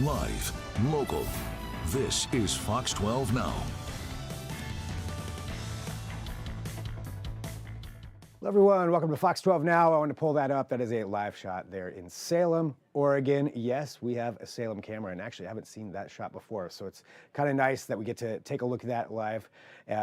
Live, local. This is Fox 12 Now. Hello, everyone. Welcome to Fox 12 Now. I want to pull that up. That is a live shot there in Salem, Oregon. Yes, we have a Salem camera, and actually I haven't seen that shot before, so it's kind of nice that we get to take a look at that live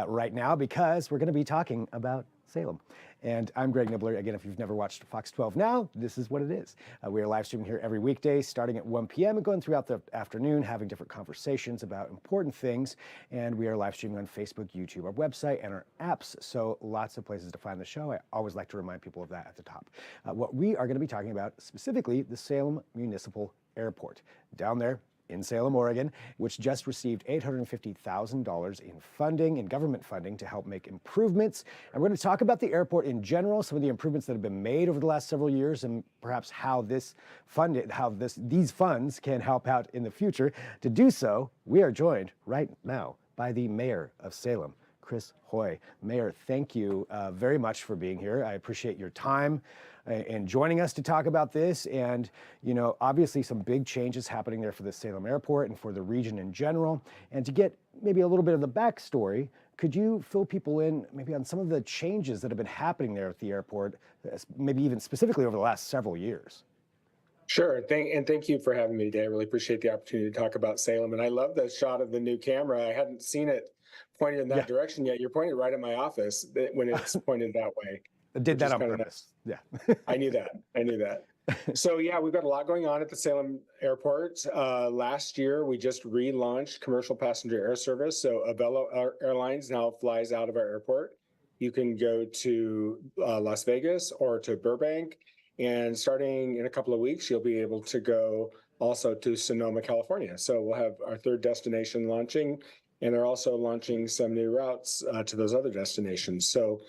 right now, because we're going to be talking about Salem. And I'm Greg Nibbler. Again, if you've never watched Fox 12 Now, this is what it is. We are live streaming here every weekday starting at 1 p.m. and going throughout the afternoon, having different conversations about important things. And we are live streaming on Facebook, YouTube, our website, and our apps. So lots of places to find the show. I always like to remind people of that at the top. What we are going to be talking about, specifically the Salem Municipal Airport down there in Salem, Oregon, which just received $850,000 in funding, in government funding, to help make improvements. And we're going to talk about the airport in general, some of the improvements that have been made over the last several years, and perhaps how these funds can help out in the future. To do so, we are joined right now by the mayor of Salem, Chris Hoy. Mayor, thank you very much for being here. I appreciate your time and joining us to talk about this. And, you know, obviously some big changes happening there for the Salem Airport and for the region in general. And to get maybe a little bit of the backstory, could you fill people in maybe on some of the changes that have been happening there at the airport, maybe even specifically over the last several years? Sure. Thank you for having me today. I really appreciate the opportunity to talk about Salem. And I love the shot of the new camera. I hadn't seen it pointed in that direction yet. You're pointing right at my office when it's pointed that way. I did that on purpose. Nice. Yeah. I knew that. So yeah, we've got a lot going on at the Salem Airport. Last year, we just relaunched commercial passenger air service. So Avelo Airlines now flies out of our airport. You can go to Las Vegas or to Burbank. And starting in a couple of weeks, you'll be able to go also to Sonoma, California. So we'll have our third destination launching, and they're also launching some new routes to those other destinations. So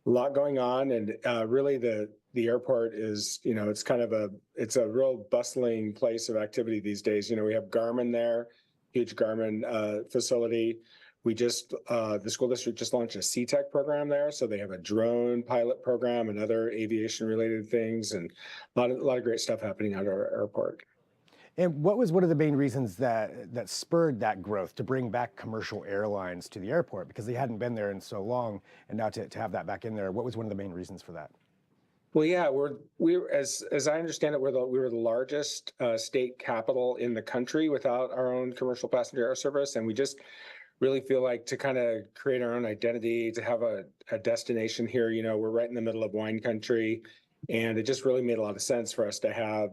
a lot going on, and really the airport is, you know, it's a real bustling place of activity these days. You know, we have Garmin there, huge Garmin facility. The school district just launched a C-Tech program there. So they have a drone pilot program and other aviation related things, and a lot of great stuff happening at our airport. And what was one of the main reasons that spurred that growth to bring back commercial airlines to the airport? Because they hadn't been there in so long, and now to have that back in there, what was one of the main reasons for that? Well, yeah, we're as I understand it, we were the largest state capital in the country without our own commercial passenger air service, and we just really feel like to kind of create our own identity, to have a destination here. You know, we're right in the middle of wine country, and it just really made a lot of sense for us to have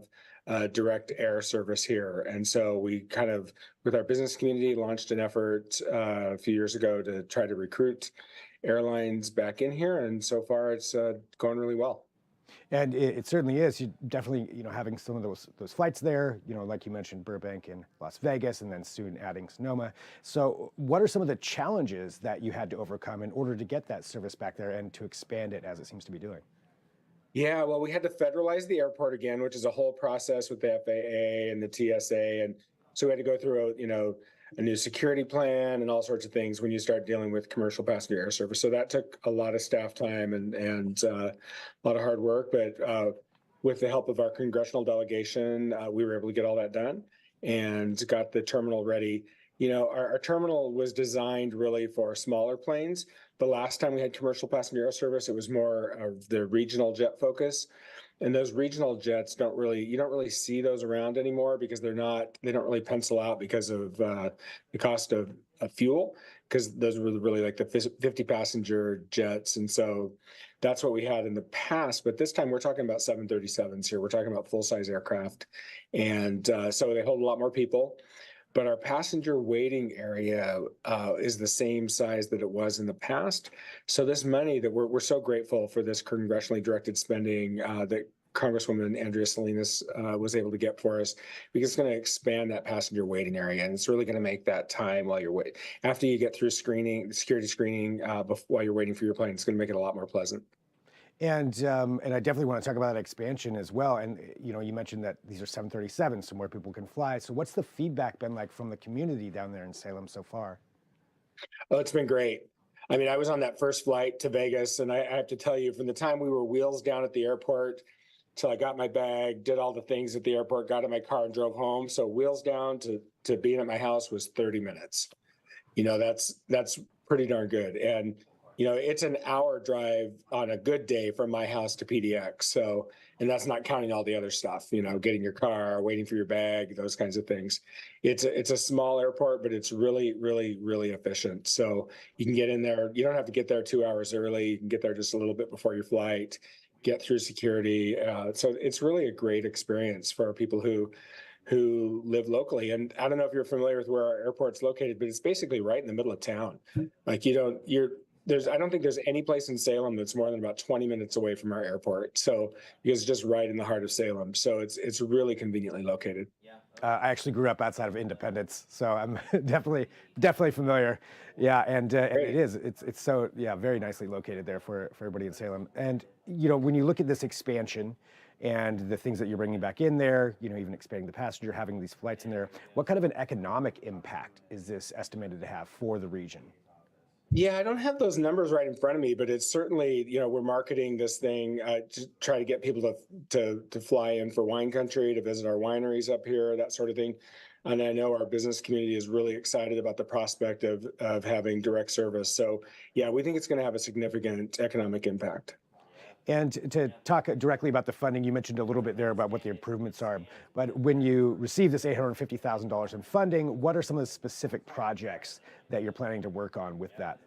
direct air service here. And so we kind of, with our business community, launched an effort a few years ago to try to recruit airlines back in here. And so far it's going really well. And it certainly is. You definitely, you know, having some of those flights there, you know, like you mentioned, Burbank and Las Vegas, and then soon adding Sonoma. So what are some of the challenges that you had to overcome in order to get that service back there and to expand it as it seems to be doing? Yeah, well, we had to federalize the airport again, which is a whole process with the FAA and the TSA. And so we had to go through a new security plan and all sorts of things when you start dealing with commercial passenger air service. So that took a lot of staff time and a lot of hard work. But with the help of our congressional delegation, we were able to get all that done and got the terminal ready. You know, our terminal was designed really for smaller planes. The last time we had commercial passenger air service, it was more of the regional jet focus. And those regional jets you don't really see those around anymore because they don't really pencil out because of the cost of fuel, because those were really like the 50 passenger jets. And so that's what we had in the past. But this time we're talking about 737s here. We're talking about full size aircraft. And so they hold a lot more people. But our passenger waiting area is the same size that it was in the past. So this money that we're so grateful for, this congressionally directed spending that Congresswoman Andrea Salinas was able to get for us, because it's going to expand that passenger waiting area, and it's really going to make that time while you're waiting, after you get through security screening, while you're waiting for your plane, it's going to make it a lot more pleasant. And I definitely want to talk about that expansion as well. And, you know, you mentioned that these are 737s, so more people can fly. So what's the feedback been like from the community down there in Salem so far? Oh, it's been great. I mean, I was on that first flight to Vegas, and I have to tell you, from the time we were wheels down at the airport till I got my bag, did all the things at the airport, got in my car and drove home. So wheels down to being at my house was 30 minutes. That's pretty darn good. And it's an hour drive on a good day from my house to PDX. So, and that's not counting all the other stuff, getting your car, waiting for your bag, those kinds of things. It's a small airport, but it's really, really, really efficient. So you can get in there. You don't have to get there 2 hours early. You can get there just a little bit before your flight, get through security. So it's really a great experience for people who live locally. And I don't know if you're familiar with where our airport's located, but it's basically right in the middle of town. Like I don't think there's any place in Salem that's more than about 20 minutes away from our airport. So it's just right in the heart of Salem. So it's really conveniently located. I actually grew up outside of Independence, so I'm definitely familiar. Yeah, and it's so very nicely located there for everybody in Salem. And when you look at this expansion and the things that you're bringing back in there, even expanding the passenger, having these flights in there, what kind of an economic impact is this estimated to have for the region? Yeah, I don't have those numbers right in front of me, but it's certainly, we're marketing this thing to try to get people to fly in for wine country, to visit our wineries up here, that sort of thing. And I know our business community is really excited about the prospect of having direct service. So yeah, we think it's going to have a significant economic impact. And to talk directly about the funding, you mentioned a little bit there about what the improvements are. But when you receive this $850,000 in funding, what are some of the specific projects that you're planning to work on with that?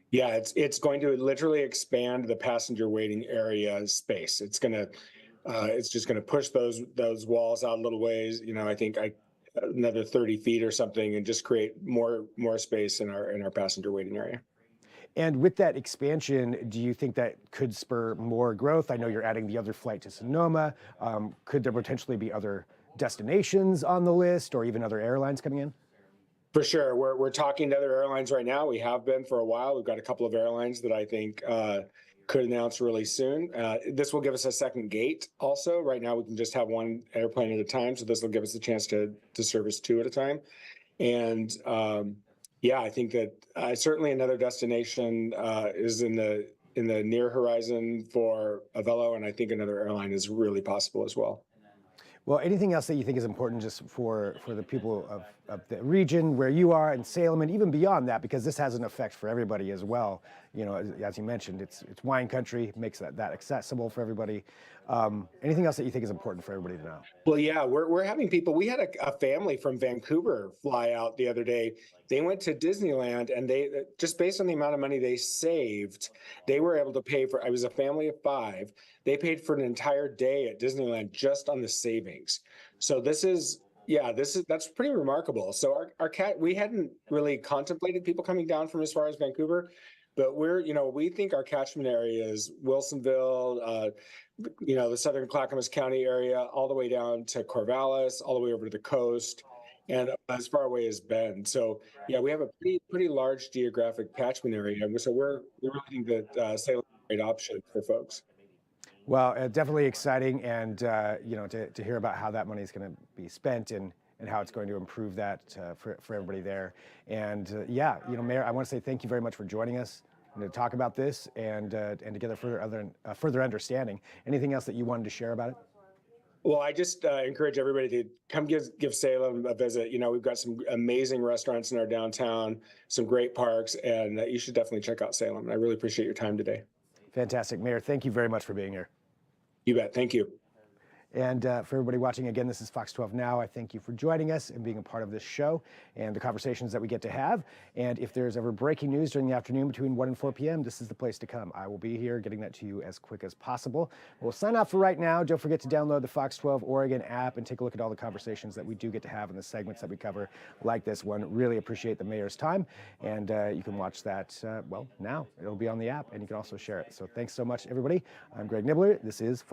Yeah, it's going to literally expand the passenger waiting area space. It's just gonna push those walls out a little ways. I think another 30 feet or something, and just create more space in our passenger waiting area. And with that expansion, do you think that could spur more growth? I know you're adding the other flight to Sonoma. Could there potentially be other destinations on the list, or even other airlines coming in? For sure. We're talking to other airlines right now. We have been for a while. We've got a couple of airlines that I think could announce really soon. This will give us a second gate also. Right now, we can just have one airplane at a time. So this will give us a chance to service two at a time. And I think that certainly another destination is in the near horizon for Avelo, and I think another airline is really possible as well. Well, anything else that you think is important just for the people of the region where you are in Salem, and even beyond that, because this has an effect for everybody as well. As you mentioned, it's wine country, makes that accessible for everybody. Anything else that you think is important for everybody to know? Well, yeah, we're having people. We had a family from Vancouver fly out the other day. They went to Disneyland, and they just based on the amount of money they saved, they were able to pay for. It was a family of 5. They paid for an entire day at Disneyland just on the savings. So that's pretty remarkable. So we hadn't really contemplated people coming down from as far as Vancouver, but we think our catchment area is Wilsonville, the southern Clackamas County area, all the way down to Corvallis, all the way over to the coast, and as far away as Bend. So yeah, we have a pretty large geographic catchment area. So we really think that Salem is a great option for folks. Well, definitely exciting, and to hear about how that money is going to be spent and how it's going to improve that for everybody there. And Mayor, I want to say thank you very much for joining us and to talk about this and to get a further understanding. Anything else that you wanted to share about it? Well, I just encourage everybody to come give Salem a visit. We've got some amazing restaurants in our downtown, some great parks, and you should definitely check out Salem. I really appreciate your time today. Fantastic. Mayor, thank you very much for being here. You bet. Thank you. And for everybody watching, again, this is Fox 12 Now. I thank you for joining us and being a part of this show and the conversations that we get to have. And if there's ever breaking news during the afternoon between 1 and 4 p.m., this is the place to come. I will be here getting that to you as quick as possible. We'll sign off for right now. Don't forget to download the Fox 12 Oregon app and take a look at all the conversations that we do get to have in the segments that we cover, like this one. Really appreciate the mayor's time. And you can watch that, now. It'll be on the app, and you can also share it. So thanks so much, everybody. I'm Greg Nibbler. This is Fox